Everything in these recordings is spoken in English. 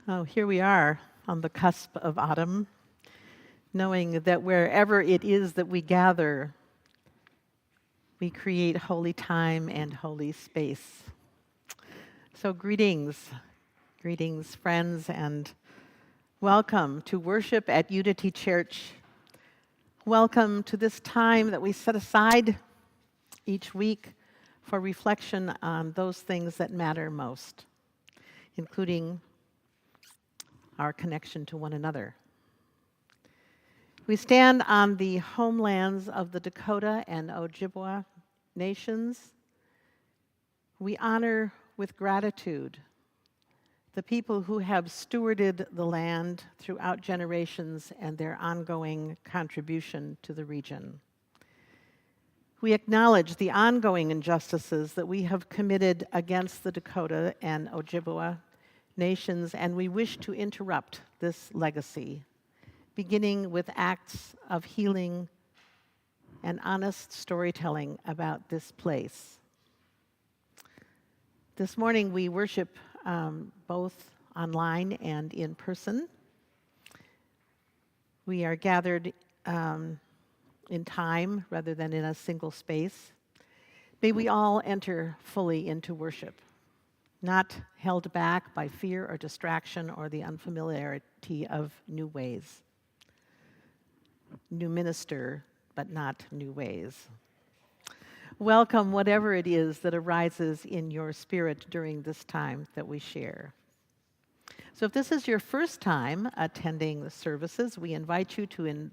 Oh, here we are on the cusp of autumn, knowing that wherever it is that we gather, we create holy time and holy space. So greetings, friends, and welcome to worship at Unity Church. Welcome to this time that we set aside each week for reflection on those things that matter most, including our connection to one another. We stand on the homelands of the Dakota and Ojibwa nations. We honor with gratitude the people who have stewarded the land throughout generations and their ongoing contribution to the region. We acknowledge the ongoing injustices that we have committed against the Dakota and Ojibwa nations, and we wish to interrupt this legacy, beginning with acts of healing and honest storytelling about this place. This morning we worship both online and in person. We are gathered in time rather than in a single space. May we all enter fully into worship, not held back by fear or distraction or the unfamiliarity of new ways. New minister, but not new ways. Welcome whatever it is that arises in your spirit during this time that we share. So if this is your first time attending the services, we invite you to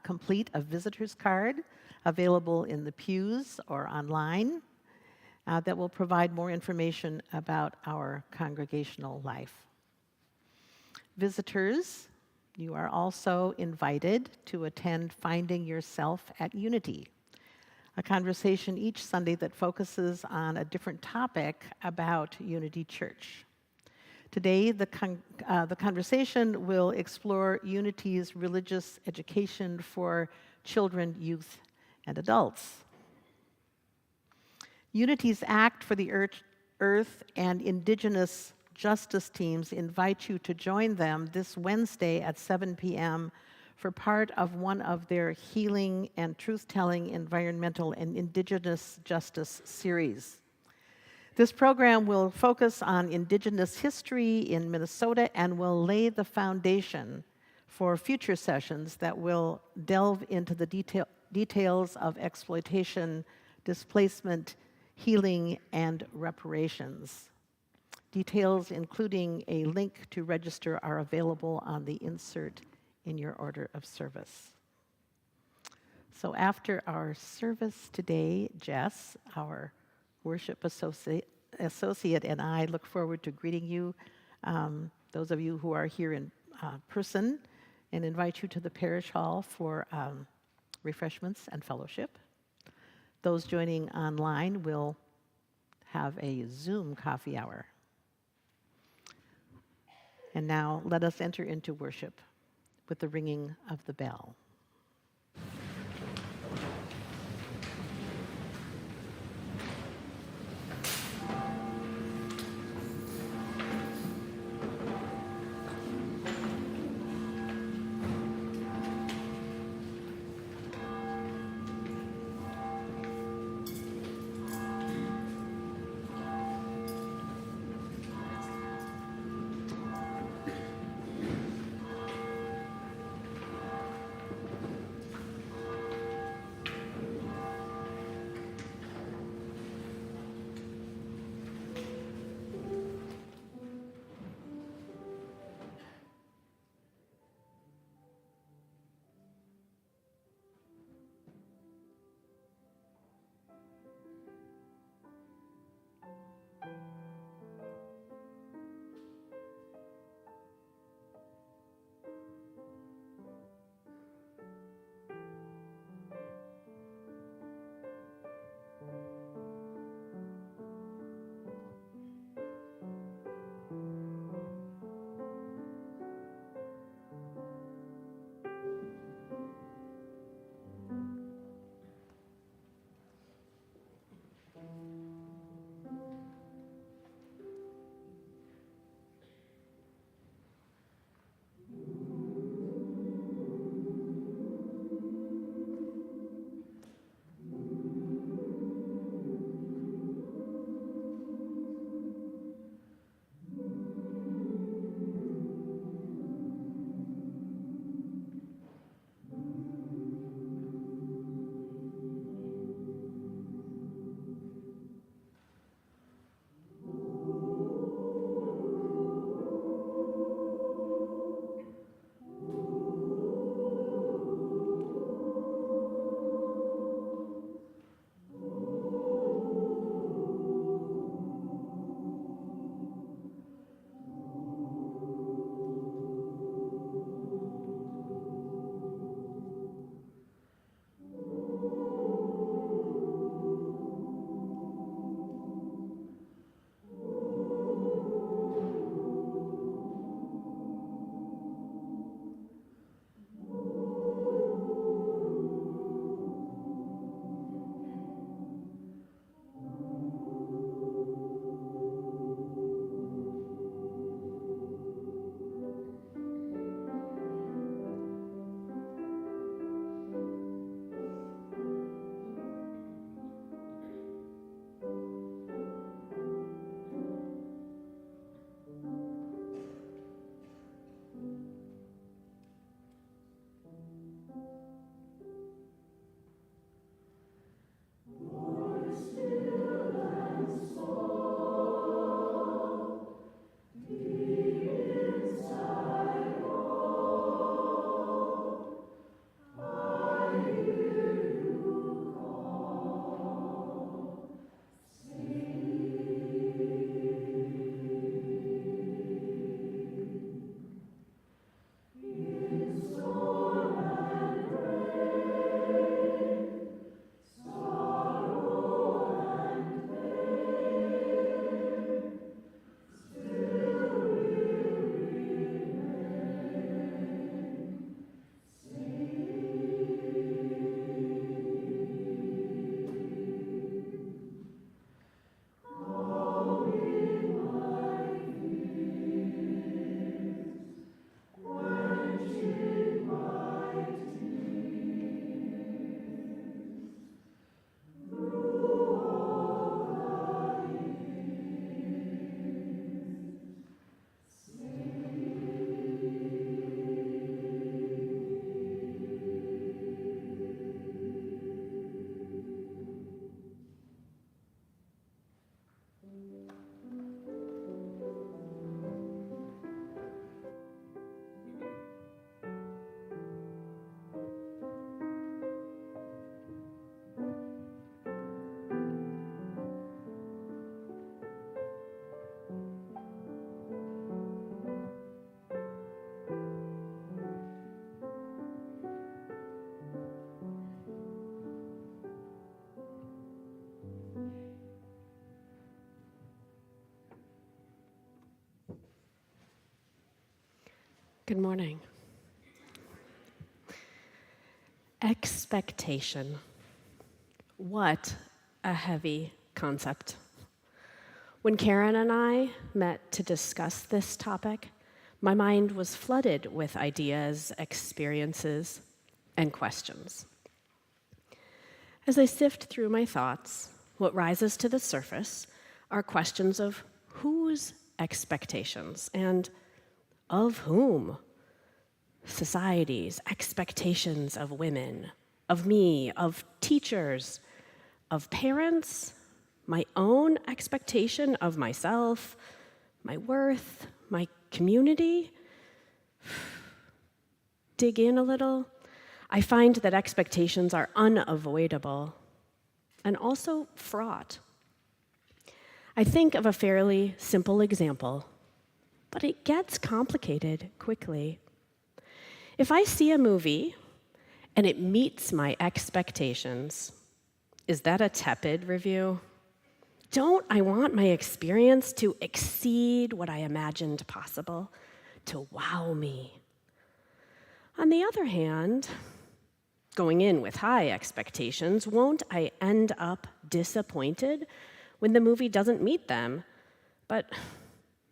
complete a visitor's card available in the pews or online that will provide more information about our congregational life. Visitors, you are also invited to attend Finding Yourself at Unity, a conversation each Sunday that focuses on a different topic about Unity Church. Today, the conversation will explore Unity's religious education for children, youth, and adults. Unity's Act for the Earth and Indigenous Justice teams invite you to join them this Wednesday at 7 p.m. for part of one of their Healing and Truth-Telling Environmental and Indigenous Justice series. This program will focus on Indigenous history in Minnesota and will lay the foundation for future sessions that will delve into the details of exploitation, displacement, healing, and reparations. Details, including a link to register, are available on the insert in your order of service. So after our service today, Jess, our worship associate, and I look forward to greeting you, those of you who are here in person, and invite you to the parish hall for refreshments and fellowship. Those joining online will have a Zoom coffee hour. And now let us enter into worship with the ringing of the bell. Good morning. Expectation. What a heavy concept. When Karen and I met to discuss this topic, my mind was flooded with ideas, experiences, and questions. As I sift through my thoughts, what rises to the surface are questions of whose expectations and of whom? Society's expectations of women, of me, of teachers, of parents, my own expectation of myself, my worth, my community. Dig in a little. I find that expectations are unavoidable and also fraught. I think of a fairly simple example, but it gets complicated quickly. If I see a movie and it meets my expectations, is that a tepid review? Don't I want my experience to exceed what I imagined possible, to wow me? On the other hand, going in with high expectations, won't I end up disappointed when the movie doesn't meet them? But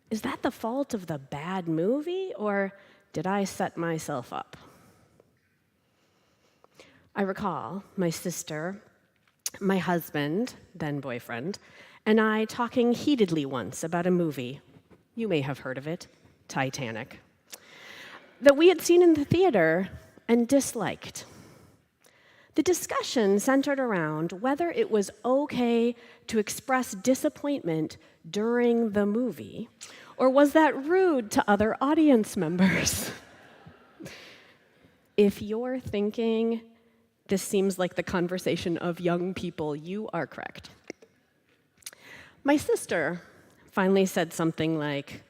is that the fault of the bad movie, or did I set myself up? I recall my sister, my husband, then boyfriend, and I talking heatedly once about a movie. You may have heard of it, Titanic, that we had seen in the theater and disliked. The discussion centered around whether it was okay to express disappointment during the movie, or was that rude to other audience members? If you're thinking this seems like the conversation of young people, you are correct. My sister finally said something like,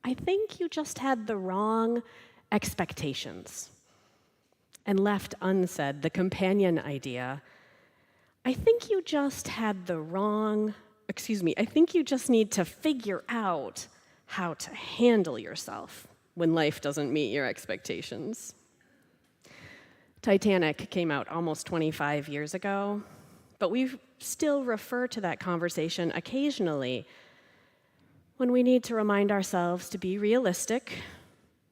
I think you just had the wrong expectations, and left unsaid the companion idea, I think you just need to figure out how to handle yourself when life doesn't meet your expectations. Titanic came out almost 25 years ago, but we still refer to that conversation occasionally when we need to remind ourselves to be realistic,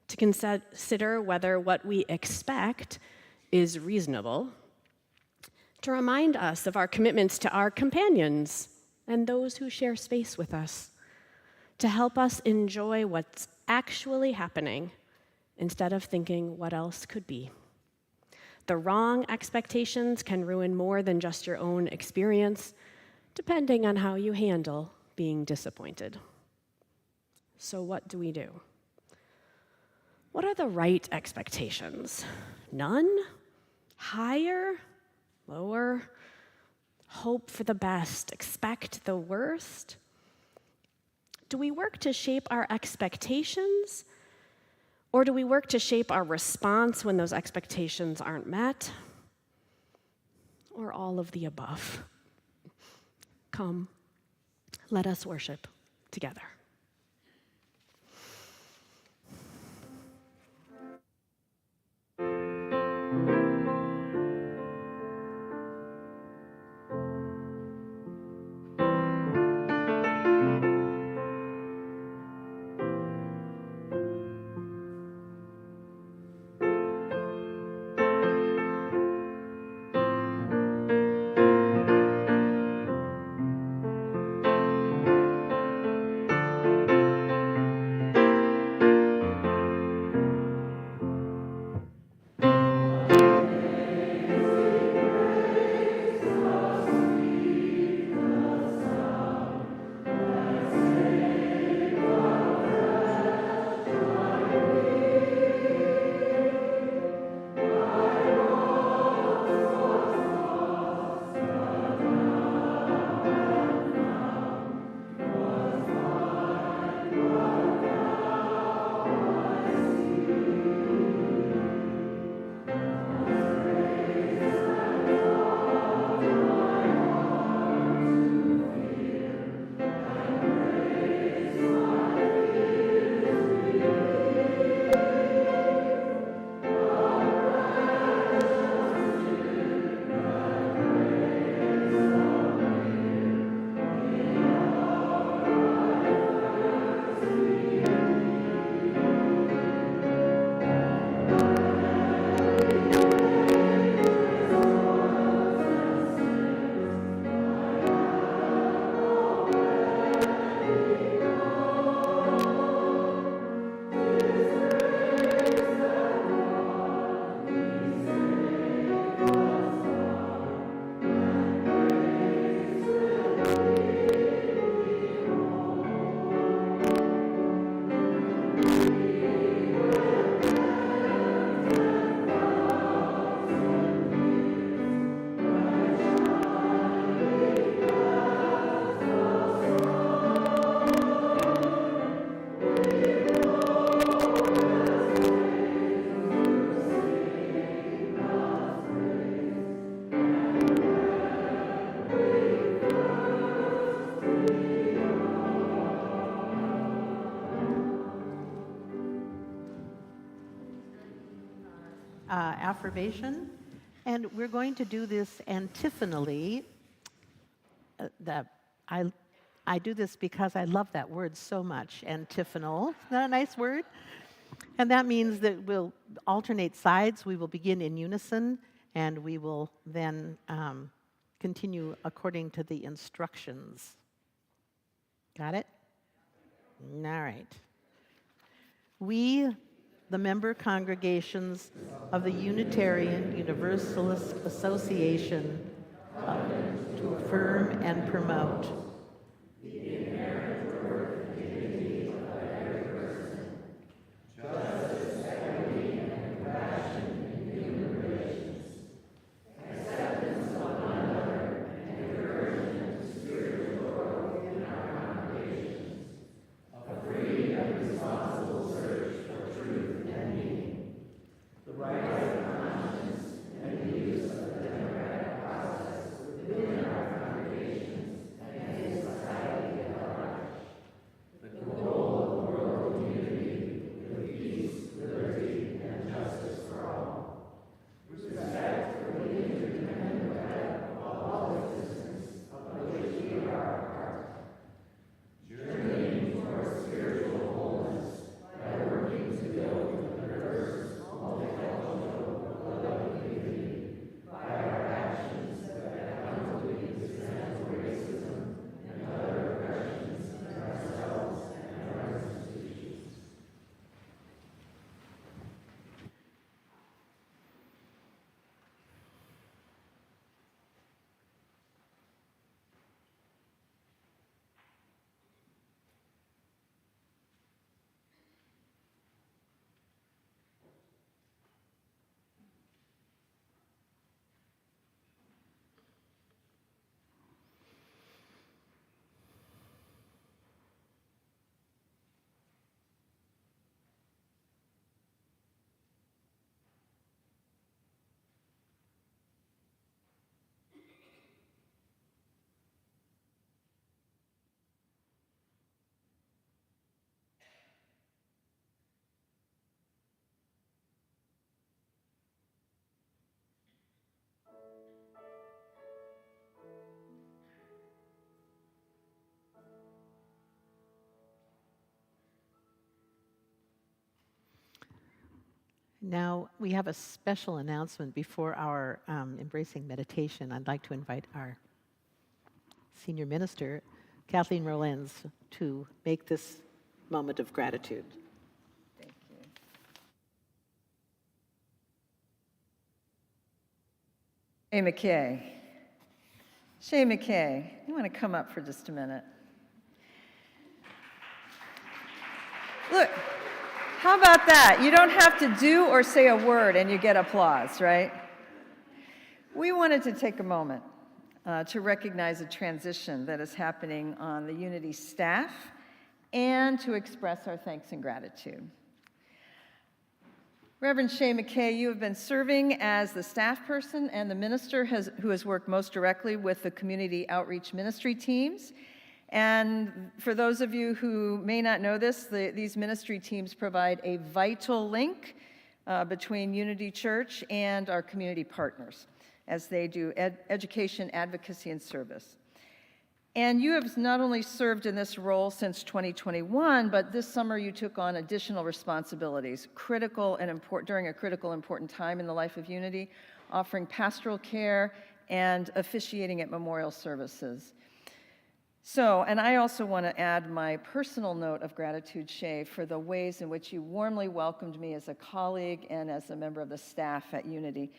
to consider whether what we expect is reasonable, to remind us of our commitments to our companions and those who share space with us, to help us enjoy what's actually happening instead of thinking what else could be. The wrong expectations can ruin more than just your own experience, depending on how you handle being disappointed. So what do we do? What are the right expectations? None? Higher? Lower? Hope for the best, expect the worst? Do we work to shape our expectations? Or do we work to shape our response when those expectations aren't met? Or all of the above? Come, let us worship together. affirmation, and we're going to do this antiphonally. I do this because I love that word so much, antiphonal. Isn't that a nice word? And that means that we'll alternate sides. We will begin in unison, and we will then continue according to the instructions. Got it? All right. We, the member congregations of the Unitarian Universalist Association, to affirm and promote Now, we have a special announcement before our embracing meditation. I'd like to invite our senior minister, Kathleen Rollins, to make this moment of gratitude. Thank you. Shay McKay. Shay McKay, you want to come up for just a minute? Look. How about that? You don't have to do or say a word and you get applause, right? We wanted to take a moment to recognize a transition that is happening on the Unity staff and to express our thanks and gratitude. Reverend Shay McKay, you have been serving as the staff person and the minister who has worked most directly with the community outreach ministry teams. And for those of you who may not know this, these ministry teams provide a vital link between Unity Church and our community partners as they do education, advocacy, and service. And you have not only served in this role since 2021, but this summer you took on additional responsibilities, during a critical, important time in the life of Unity, offering pastoral care and officiating at memorial services. So, and I also want to add my personal note of gratitude, Shay, for the ways in which you warmly welcomed me as a colleague and as a member of the staff at Unity.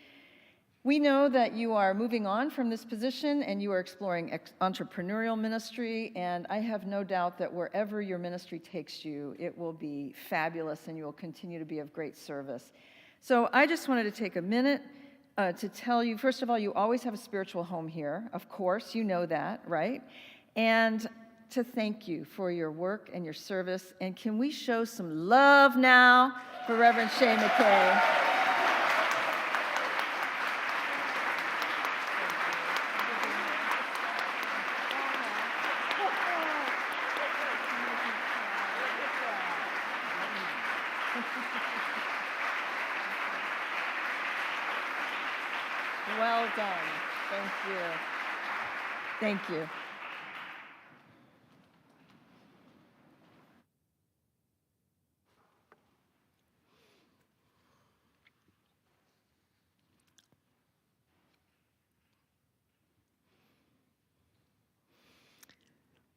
We know that you are moving on from this position and you are exploring entrepreneurial ministry, and I have no doubt that wherever your ministry takes you, it will be fabulous and you will continue to be of great service. So I just wanted to take a minute to tell you, first of all, you always have a spiritual home here. Of course, you know that, right? And to thank you for your work and your service. And can we show some love now for Reverend Shay McKay? Well done. Thank you. Thank you.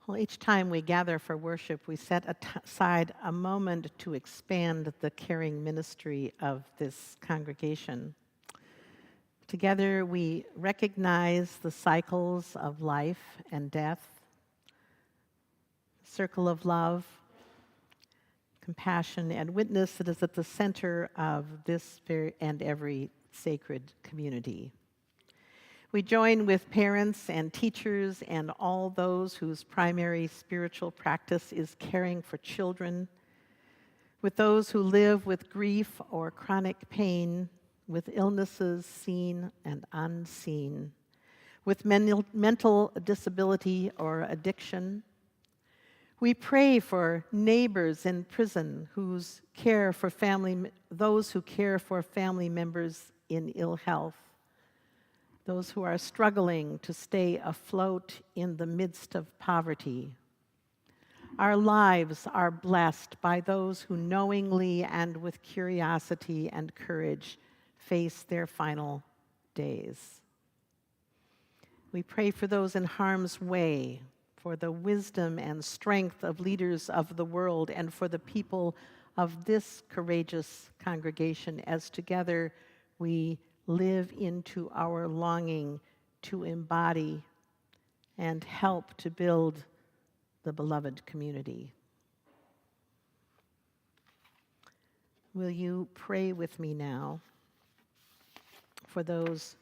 Well, each time we gather for worship, we set aside a moment to expand the caring ministry of this congregation. Together, we recognize the cycles of life and death, circle of love, compassion, and witness that is at the center of this and every sacred community. We join with parents and teachers and all those whose primary spiritual practice is caring for children, with those who live with grief or chronic pain, with illnesses seen and unseen, with mental disability or addiction. We pray for neighbors in prison those who care for family members in ill health, those who are struggling to stay afloat in the midst of poverty. Our lives are blessed by those who knowingly and with curiosity and courage face their final days. We pray for those in harm's way, for the wisdom and strength of leaders of the world, and for the people of this courageous congregation as together we live into our longing to embody and help to build the beloved community. Will you pray with me now for those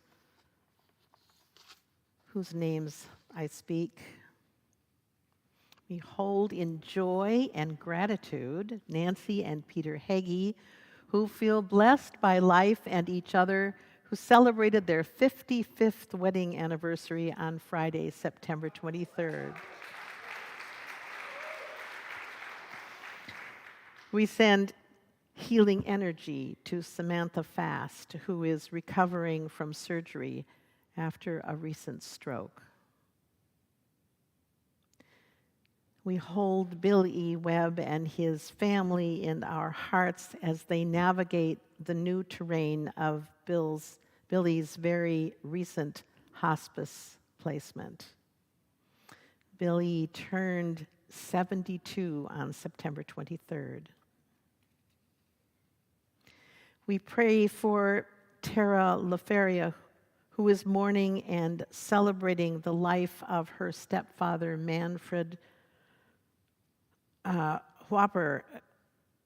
whose names I speak? We hold in joy and gratitude Nancy and Peter Hagee, who feel blessed by life and each other, who celebrated their 55th wedding anniversary on Friday, September 23rd. We send healing energy to Samantha Fast, who is recovering from surgery after a recent stroke. We hold Bill E. Webb and his family in our hearts as they navigate the new terrain of Billy's very recent hospice placement. Billy turned 72 on September 23rd. We pray for Tara LaFeria, who is mourning and celebrating the life of her stepfather, Manfred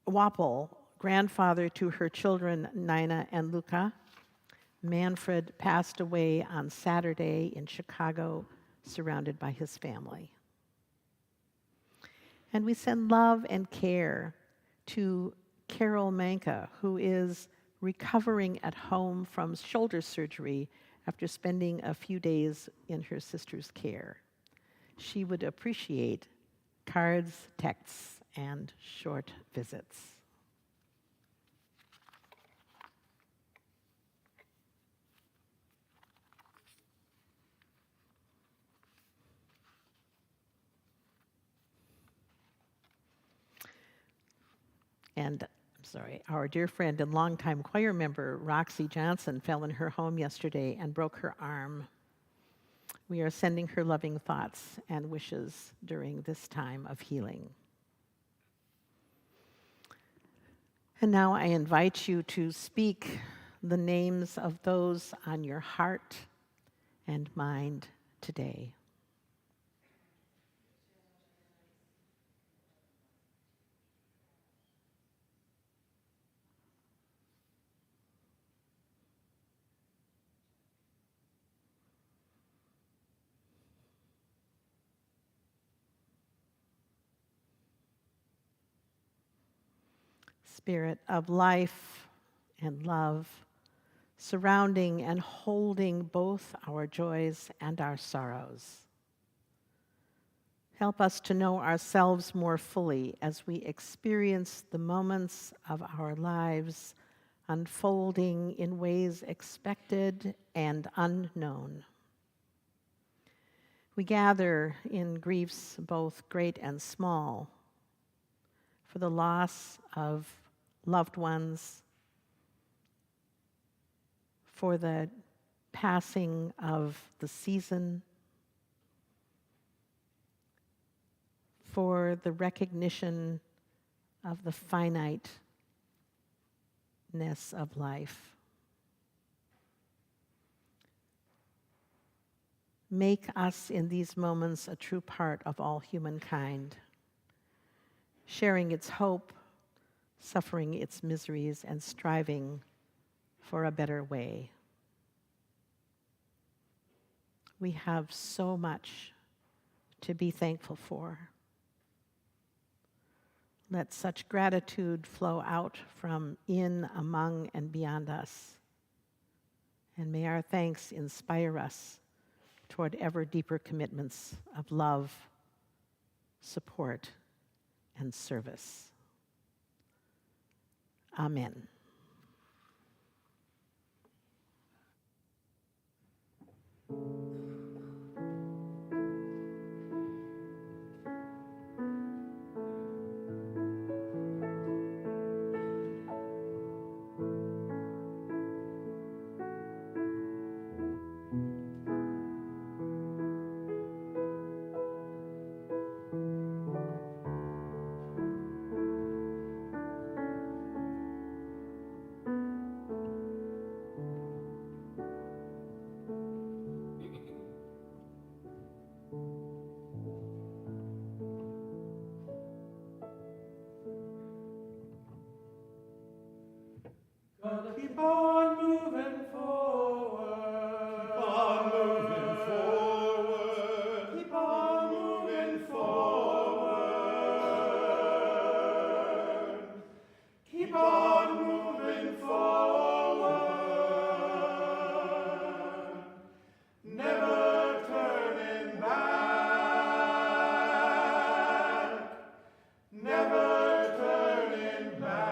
Wapple, grandfather to her children, Nina and Luca. Manfred passed away on Saturday in Chicago, surrounded by his family. And we send love and care to Carol Manka, who is recovering at home from shoulder surgery after spending a few days in her sister's care. She would appreciate cards, texts, and short visits. And our dear friend and longtime choir member, Roxy Johnson, fell in her home yesterday and broke her arm. We are sending her loving thoughts and wishes during this time of healing. And now I invite you to speak the names of those on your heart and mind today. Spirit of life and love, surrounding and holding both our joys and our sorrows. Help us to know ourselves more fully as we experience the moments of our lives unfolding in ways expected and unknown. We gather in griefs both great and small for the loss of loved ones, for the passing of the season, for the recognition of the finiteness of life. Make us in these moments a true part of all humankind, sharing its hope, suffering its miseries, and striving for a better way. We have so much to be thankful for. Let such gratitude flow out from in, among, and beyond us. And may our thanks inspire us toward ever deeper commitments of love, support, and service. Amen. Gotta keep on moving forward. Keep on moving forward. Keep on moving forward. Keep on moving forward. Never turning back. Never turning back.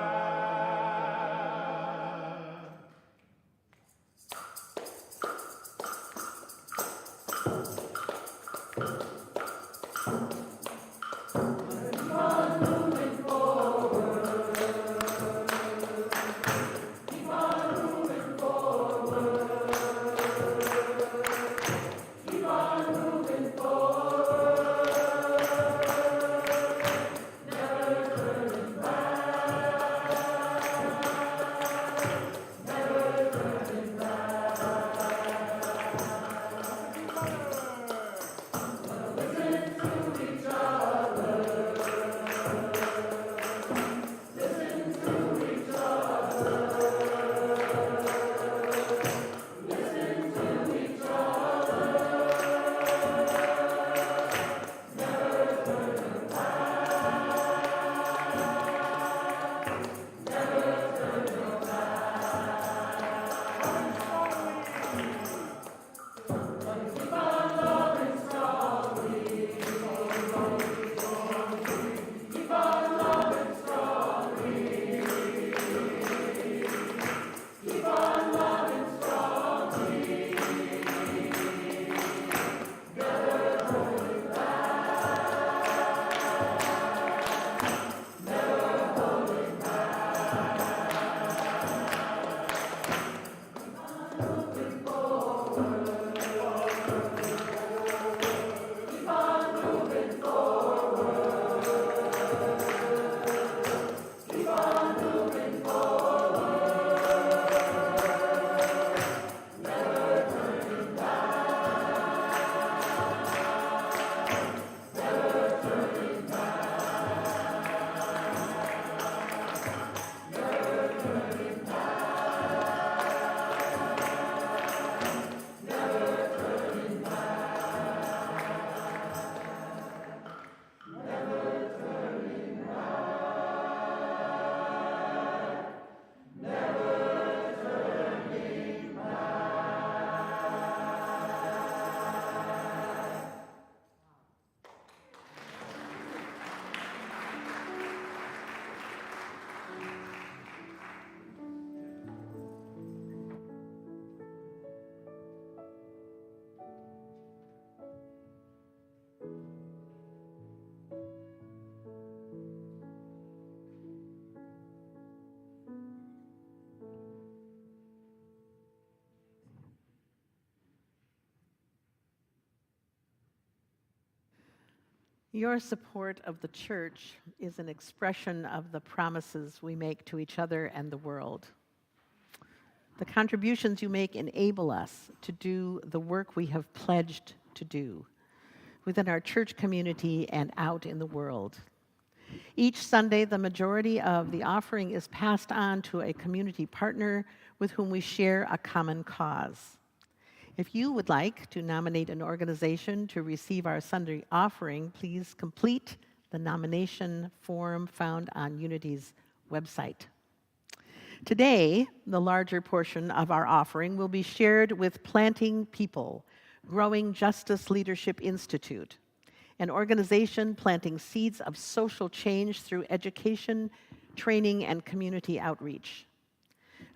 Your support of the church is an expression of the promises we make to each other and the world. The contributions you make enable us to do the work we have pledged to do within our church community and out in the world. Each Sunday, the majority of the offering is passed on to a community partner with whom we share a common cause. If you would like to nominate an organization to receive our Sunday offering, please complete the nomination form found on Unity's website. Today, the larger portion of our offering will be shared with Planting People, Growing Justice Leadership Institute, an organization planting seeds of social change through education, training, and community outreach.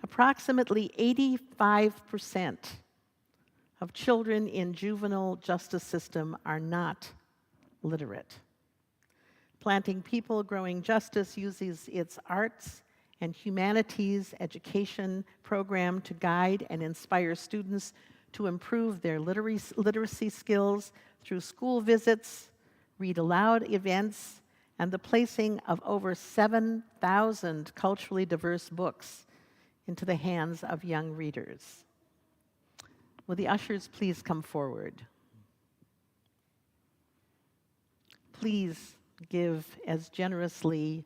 Approximately 85% of children in juvenile justice system are not literate. Planting People, Growing Justice uses its arts and humanities education program to guide and inspire students to improve their literacy skills through school visits, read aloud events, and the placing of over 7,000 culturally diverse books into the hands of young readers. Will the ushers please come forward? Please give as generously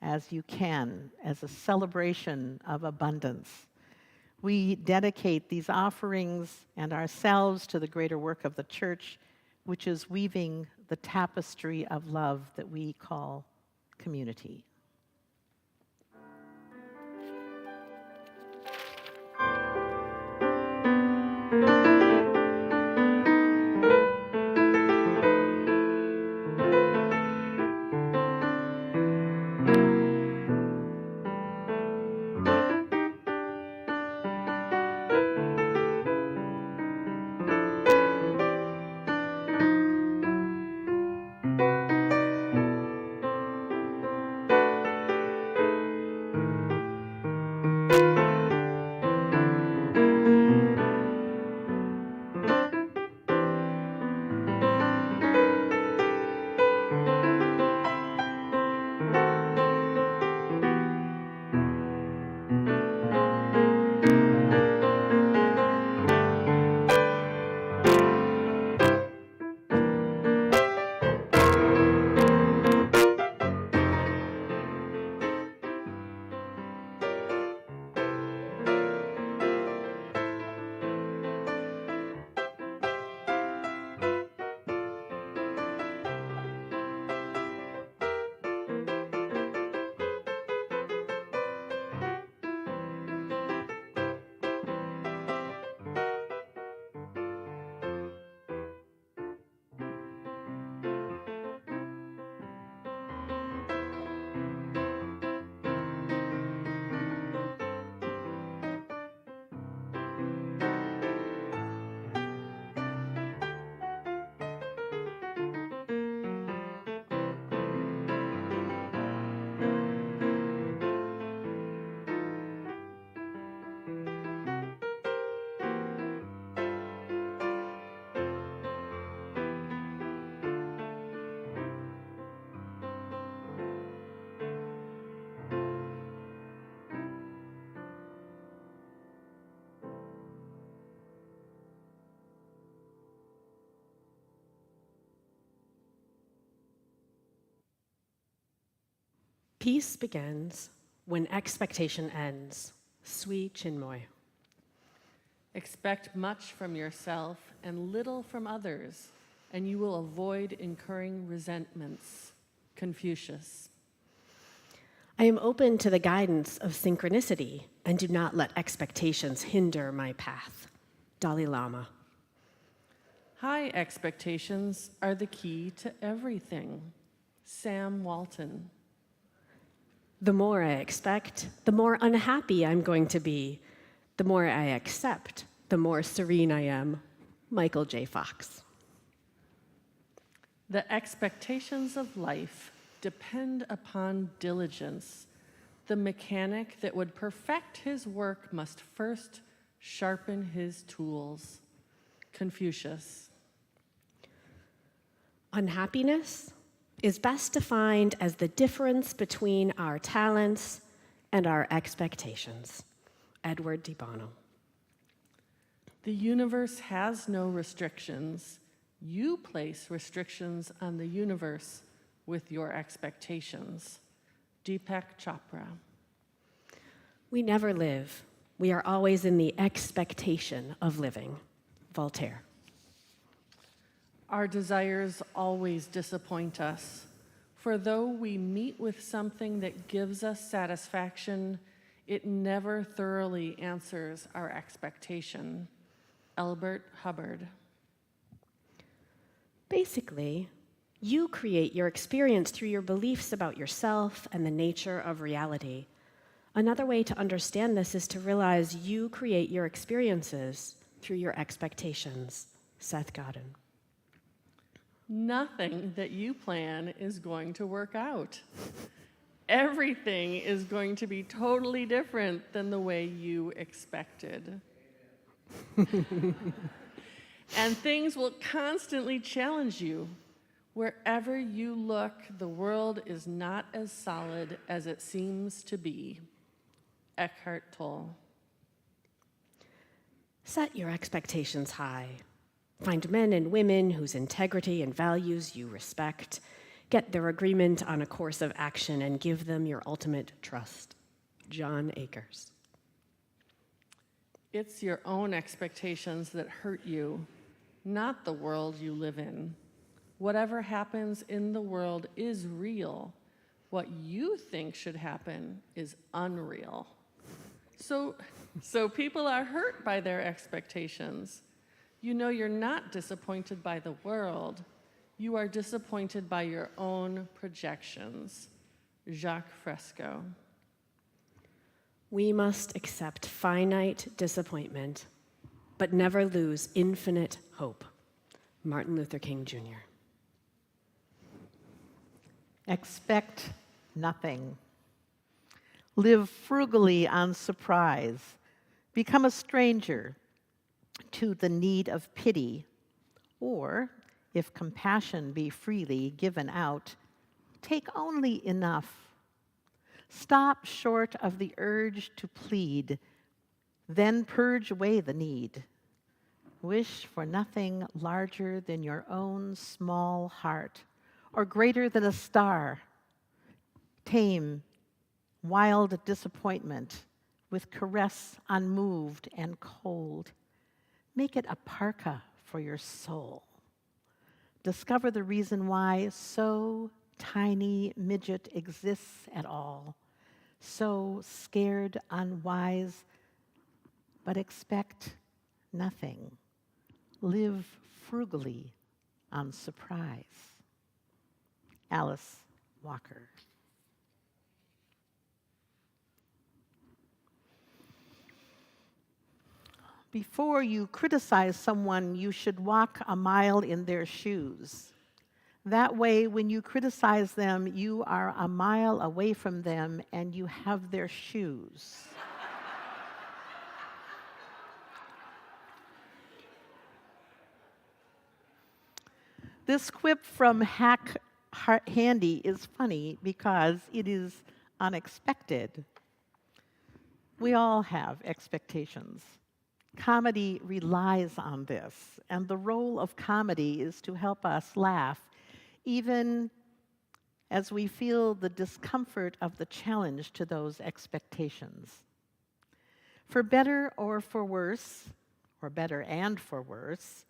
as you can as a celebration of abundance. We dedicate these offerings and ourselves to the greater work of the church, which is weaving the tapestry of love that we call community. Peace begins when expectation ends. Sui Chinmoy. Expect much from yourself and little from others, and you will avoid incurring resentments. Confucius. I am open to the guidance of synchronicity and do not let expectations hinder my path. Dalai Lama. High expectations are the key to everything. Sam Walton. The more I expect, the more unhappy I'm going to be. The more I accept, the more serene I am. Michael J. Fox. The expectations of life depend upon diligence. The mechanic that would perfect his work must first sharpen his tools. Confucius. Unhappiness is best defined as the difference between our talents and our expectations. Edward de Bono. The universe has no restrictions. You place restrictions on the universe with your expectations. Deepak Chopra. We never live. We are always in the expectation of living. Voltaire. Our desires always disappoint us, for though we meet with something that gives us satisfaction, it never thoroughly answers our expectation. Elbert Hubbard. Basically, you create your experience through your beliefs about yourself and the nature of reality. Another way to understand this is to realize you create your experiences through your expectations. Seth Godin. Nothing that you plan is going to work out. Everything is going to be totally different than the way you expected. And things will constantly challenge you. Wherever you look, the world is not as solid as it seems to be. Eckhart Tolle. Set your expectations high. Find men and women whose integrity and values you respect. Get their agreement on a course of action and give them your ultimate trust. John Akers. It's your own expectations that hurt you, not the world you live in. Whatever happens in the world is real. What you think should happen is unreal. So people are hurt by their expectations. You know you're not disappointed by the world. You are disappointed by your own projections. Jacques Fresco. We must accept finite disappointment, but never lose infinite hope. Martin Luther King Jr. Expect nothing. Live frugally on surprise. Become a stranger to the need of pity, or, if compassion be freely given out, take only enough. Stop short of the urge to plead, then purge away the need. Wish for nothing larger than your own small heart, or greater than a star. Tame wild disappointment with caress unmoved and cold. Make it a parka for your soul. Discover the reason why so tiny midget exists at all. So scared, unwise, but expect nothing. Live frugally on surprise. Alice Walker. Before you criticize someone, you should walk a mile in their shoes. That way, when you criticize them, you are a mile away from them and you have their shoes. This quip from Hack Handy is funny because it is unexpected. We all have expectations. Comedy relies on this, and the role of comedy is to help us laugh, even as we feel the discomfort of the challenge to those expectations. For better or for worse, or better and for worse,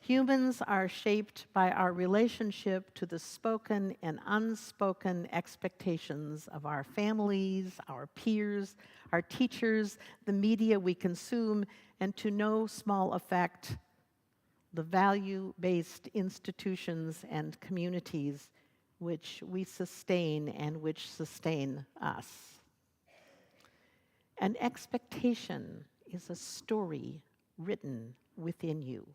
humans are shaped by our relationship to the spoken and unspoken expectations of our families, our peers, our teachers, the media we consume, and to no small effect, the value-based institutions and communities which we sustain and which sustain us. An expectation is a story written within you.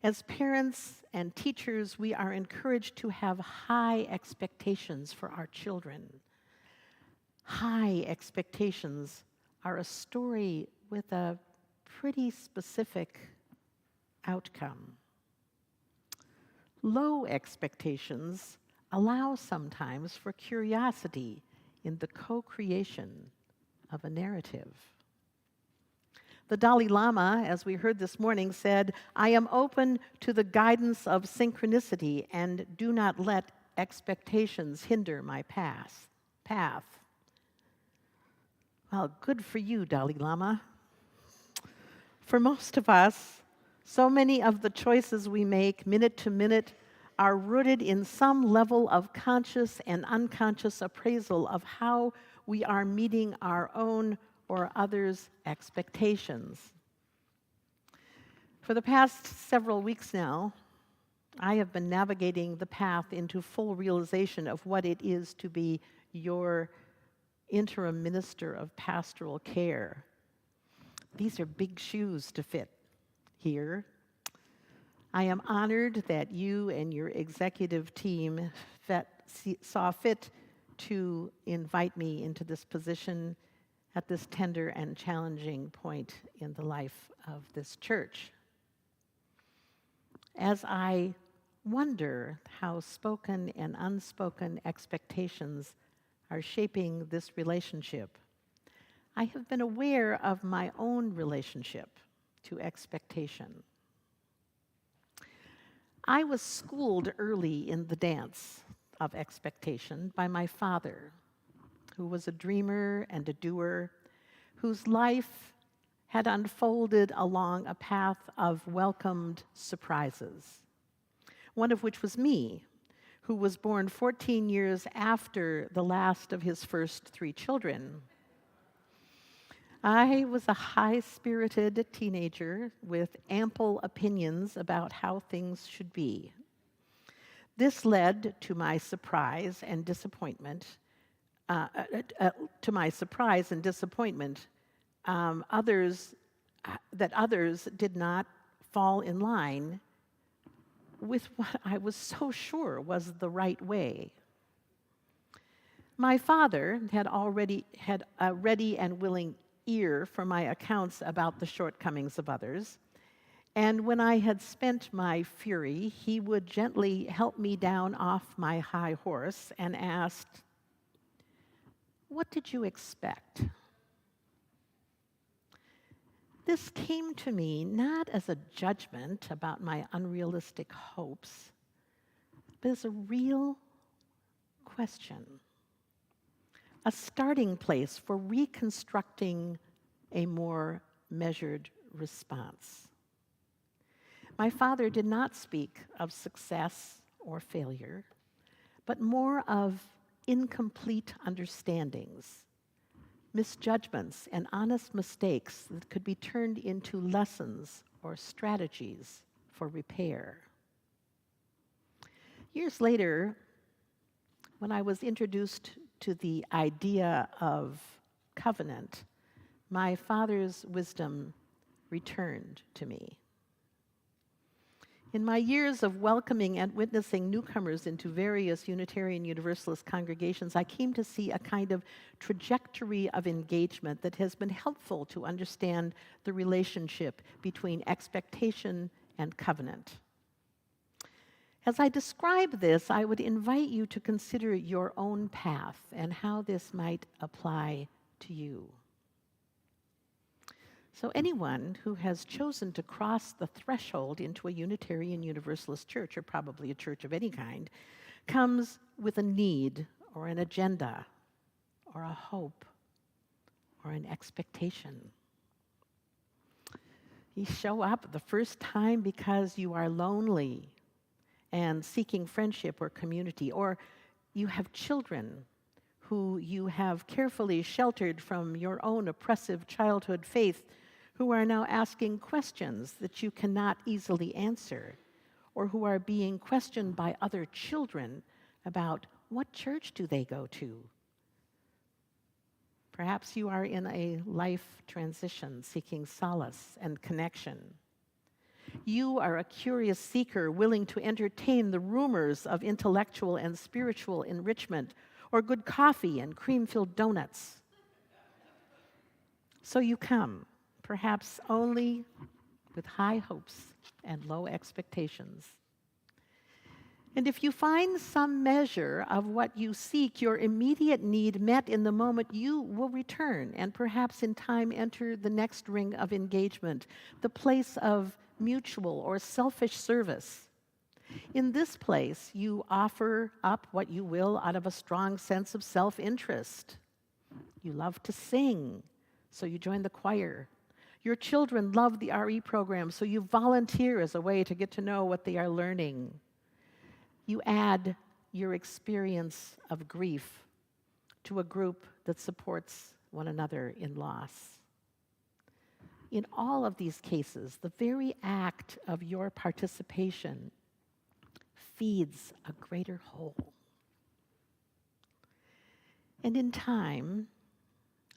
As parents and teachers, we are encouraged to have high expectations for our children. High expectations are a story with a pretty specific outcome. Low expectations allow sometimes for curiosity in the co-creation of a narrative. The Dalai Lama, as we heard this morning, said, "I am open to the guidance of synchronicity and do not let expectations hinder my path." Well, good for you, Dalai Lama. For most of us, so many of the choices we make minute to minute are rooted in some level of conscious and unconscious appraisal of how we are meeting our own or others' expectations. For the past several weeks now, I have been navigating the path into full realization of what it is to be your interim minister of pastoral care. These are big shoes to fit here. I am honored that you and your executive team saw fit to invite me into this position at this tender and challenging point in the life of this church. As I wonder how spoken and unspoken expectations are shaping this relationship, I have been aware of my own relationship to expectation. I was schooled early in the dance of expectation by my father, who was a dreamer and a doer, whose life had unfolded along a path of welcomed surprises, one of which was me, who was born 14 years after the last of his first 3 children. I was a high-spirited teenager with ample opinions about how things should be. This led to my surprise and disappointment. Others did not fall in line with what I was so sure was the right way. My father had a ready and willing ear for my accounts about the shortcomings of others, and when I had spent my fury, he would gently help me down off my high horse and asked, "What did you expect?" This came to me not as a judgment about my unrealistic hopes, but as a real question, a starting place for reconstructing a more measured response. My father did not speak of success or failure, but more of incomplete understandings, misjudgments, and honest mistakes that could be turned into lessons or strategies for repair. Years later, when I was introduced to the idea of covenant, my father's wisdom returned to me. In my years of welcoming and witnessing newcomers into various Unitarian Universalist congregations, I came to see a kind of trajectory of engagement that has been helpful to understand the relationship between expectation and covenant. As I describe this, I would invite you to consider your own path and how this might apply to you. So anyone who has chosen to cross the threshold into a Unitarian Universalist church, or probably a church of any kind, comes with a need or an agenda or a hope or an expectation. You show up the first time because you are lonely and seeking friendship or community, or you have children who you have carefully sheltered from your own oppressive childhood faith, who are now asking questions that you cannot easily answer, or who are being questioned by other children about what church do they go to. Perhaps you are in a life transition, seeking solace and connection. You are a curious seeker willing to entertain the rumors of intellectual and spiritual enrichment, or good coffee and cream-filled donuts. So you come, perhaps only with high hopes and low expectations. And if you find some measure of what you seek, your immediate need met in the moment, you will return and perhaps in time enter the next ring of engagement, the place of mutual or selfish service. In this place, you offer up what you will out of a strong sense of self-interest. You love to sing, so you join the choir. Your children love the RE program, so you volunteer as a way to get to know what they are learning. You add your experience of grief to a group that supports one another in loss. In all of these cases, the very act of your participation feeds a greater whole. And in time,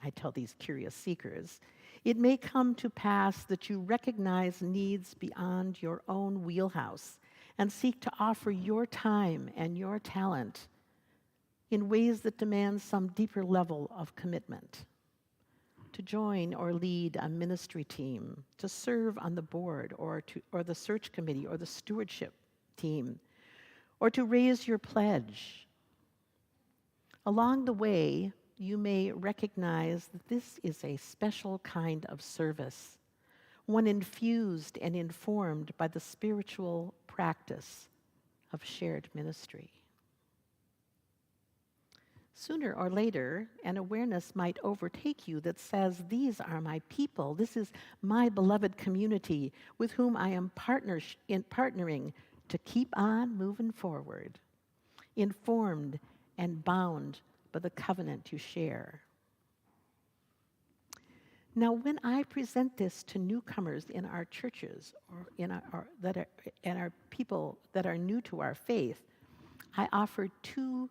I tell these curious seekers, it may come to pass that you recognize needs beyond your own wheelhouse and seek to offer your time and your talent in ways that demand some deeper level of commitment. To join or lead a ministry team, to serve on the board or the search committee or the stewardship team, or to raise your pledge. Along the way, you may recognize that this is a special kind of service, one infused and informed by the spiritual practice of shared ministry. Sooner or later, an awareness might overtake you that says, these are my people, this is my beloved community with whom I am partnering to keep on moving forward, informed and bound by the covenant you share. Now, when I present this to newcomers in our churches or and our people that are new to our faith, I offer two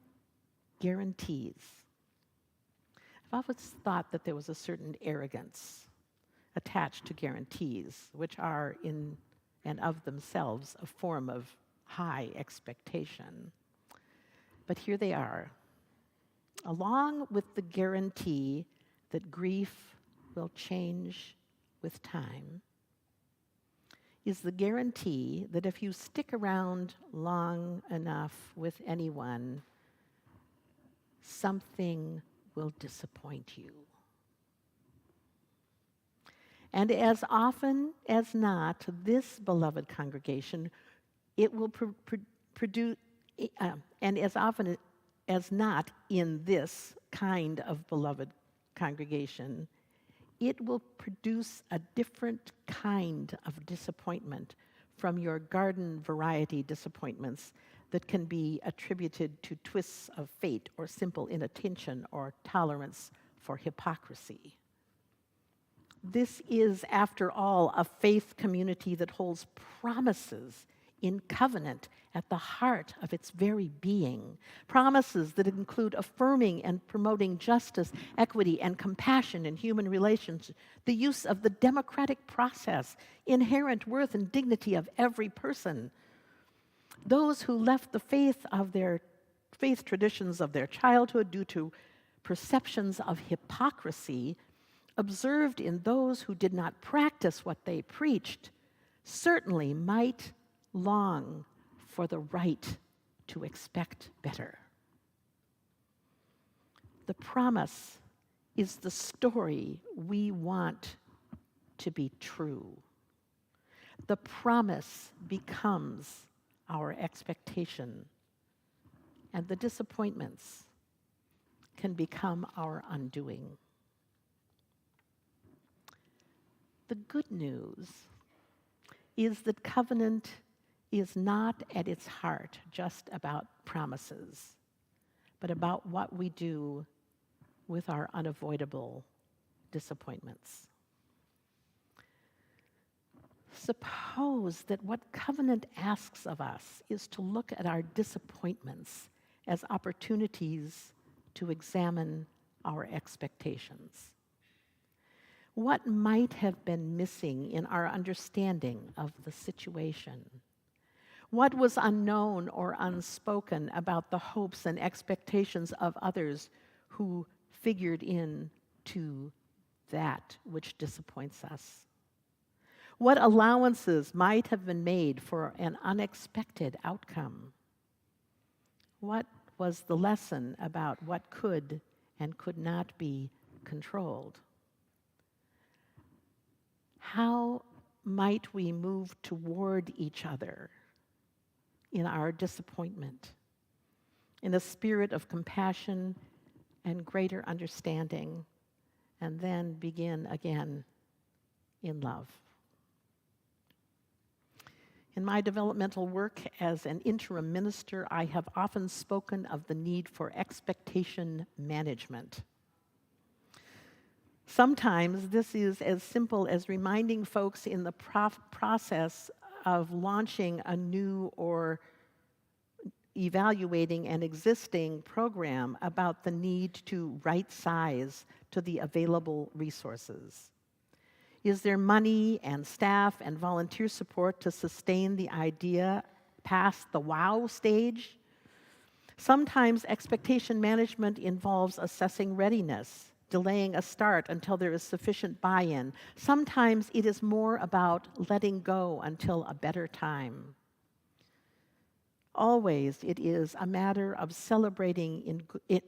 guarantees. I've always thought that there was a certain arrogance attached to guarantees, which are in and of themselves a form of high expectation. But here they are. Along with the guarantee that grief will change with time, is the guarantee that if you stick around long enough with anyone, something will disappoint you. And as often as not, this beloved congregation, it will produce, and as often as not in this kind of beloved congregation, it will produce a different kind of disappointment from your garden variety disappointments that can be attributed to twists of fate or simple inattention or tolerance for hypocrisy. This is, after all, a faith community that holds promises in covenant at the heart of its very being. Promises that include affirming and promoting justice, equity, and compassion in human relations, the use of the democratic process, inherent worth and dignity of every person. Those who left the faith traditions of their childhood due to perceptions of hypocrisy observed in those who did not practice what they preached certainly might long for the right to expect better. The promise is the story we want to be true. The promise becomes our expectation, and the disappointments can become our undoing. The good news is that covenant is not at its heart just about promises, but about what we do with our unavoidable disappointments. Suppose that what covenant asks of us is to look at our disappointments as opportunities to examine our expectations. What might have been missing in our understanding of the situation? What was unknown or unspoken about the hopes and expectations of others who figured into that which disappoints us? What allowances might have been made for an unexpected outcome? What was the lesson about what could and could not be controlled? How might we move toward each other in our disappointment, in a spirit of compassion and greater understanding, and then begin again in love? In my developmental work as an interim minister, I have often spoken of the need for expectation management. Sometimes this is as simple as reminding folks in the process of launching a new or evaluating an existing program about the need to right size to the available resources. Is there money and staff and volunteer support to sustain the idea past the wow stage? Sometimes expectation management involves assessing readiness, delaying a start until there is sufficient buy-in. Sometimes it is more about letting go until a better time. Always it is a matter of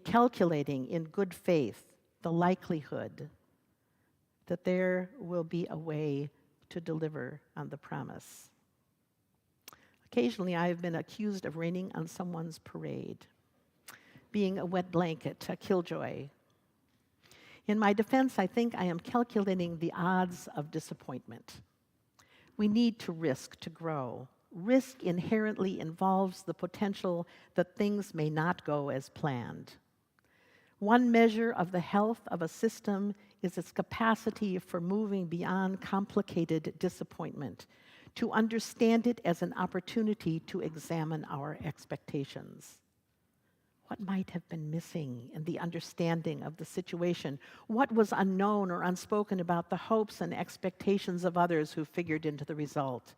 calculating in good faith the likelihood that there will be a way to deliver on the promise. Occasionally, I have been accused of raining on someone's parade, being a wet blanket, a killjoy. In my defense, I think I am calculating the odds of disappointment. We need to risk to grow. Risk inherently involves the potential that things may not go as planned. One measure of the health of a system is its capacity for moving beyond complicated disappointment, to understand it as an opportunity to examine our expectations. What might have been missing in the understanding of the situation? What was unknown or unspoken about the hopes and expectations of others who figured into the result?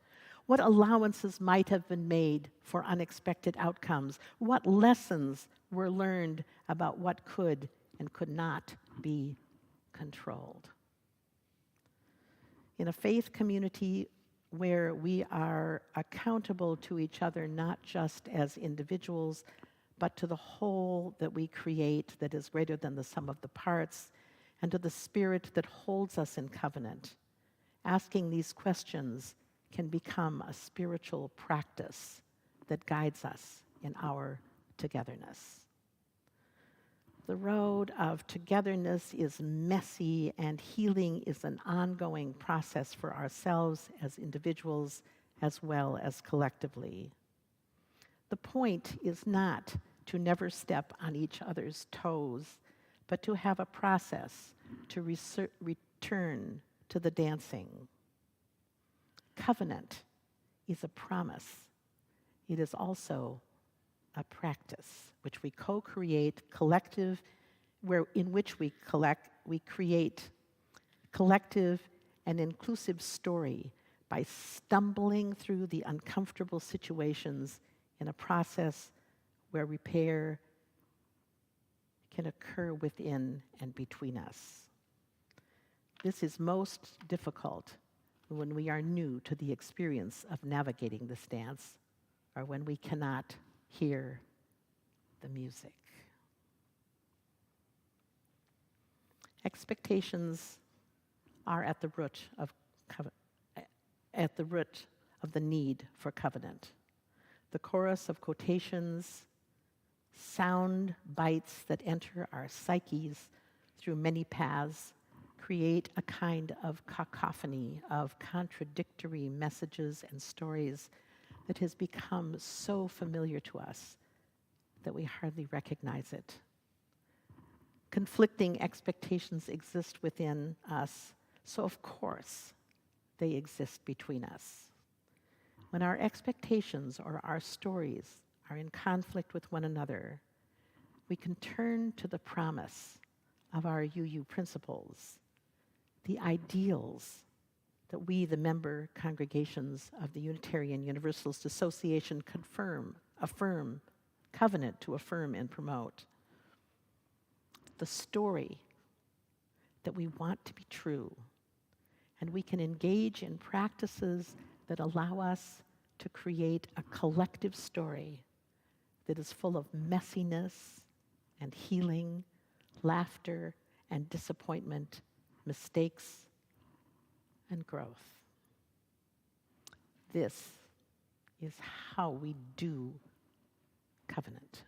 What allowances might have been made for unexpected outcomes? What lessons were learned about what could and could not be controlled? In a faith community where we are accountable to each other, not just as individuals, but to the whole that we create that is greater than the sum of the parts, and to the Spirit that holds us in covenant, asking these questions can become a spiritual practice that guides us in our togetherness. The road of togetherness is messy, and healing is an ongoing process for ourselves as individuals as well as collectively. The point is not to never step on each other's toes, but to have a process to return to the dancing. Covenant is a promise. It is also a practice, which we co-create collective, in which we create collective and inclusive story by stumbling through the uncomfortable situations in a process where repair can occur within and between us. This is most difficult when we are new to the experience of navigating this dance, or when we cannot hear the music. Expectations are at the root of the need for covenant. The chorus of quotations, sound bites that enter our psyches through many paths, create a kind of cacophony of contradictory messages and stories that has become so familiar to us that we hardly recognize it. Conflicting expectations exist within us, so of course they exist between us. When our expectations or our stories are in conflict with one another, we can turn to the promise of our UU principles, the ideals that we, the member congregations of the Unitarian Universalist Association, affirm, covenant to affirm and promote. The story that we want to be true, and we can engage in practices that allow us to create a collective story that is full of messiness and healing, laughter and disappointment, mistakes and growth. This is how we do covenant.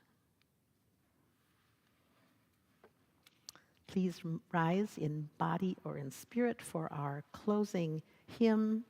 Please rise in body or in spirit for our closing hymn.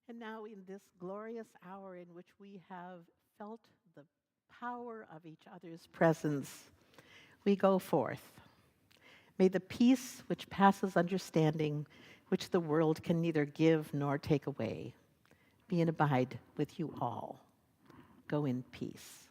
And now, in this glorious hour in which we have felt the power of each other's presence, we go forth. May the peace which passes understanding, which the world can neither give nor take away, be and abide with you all. Go in peace.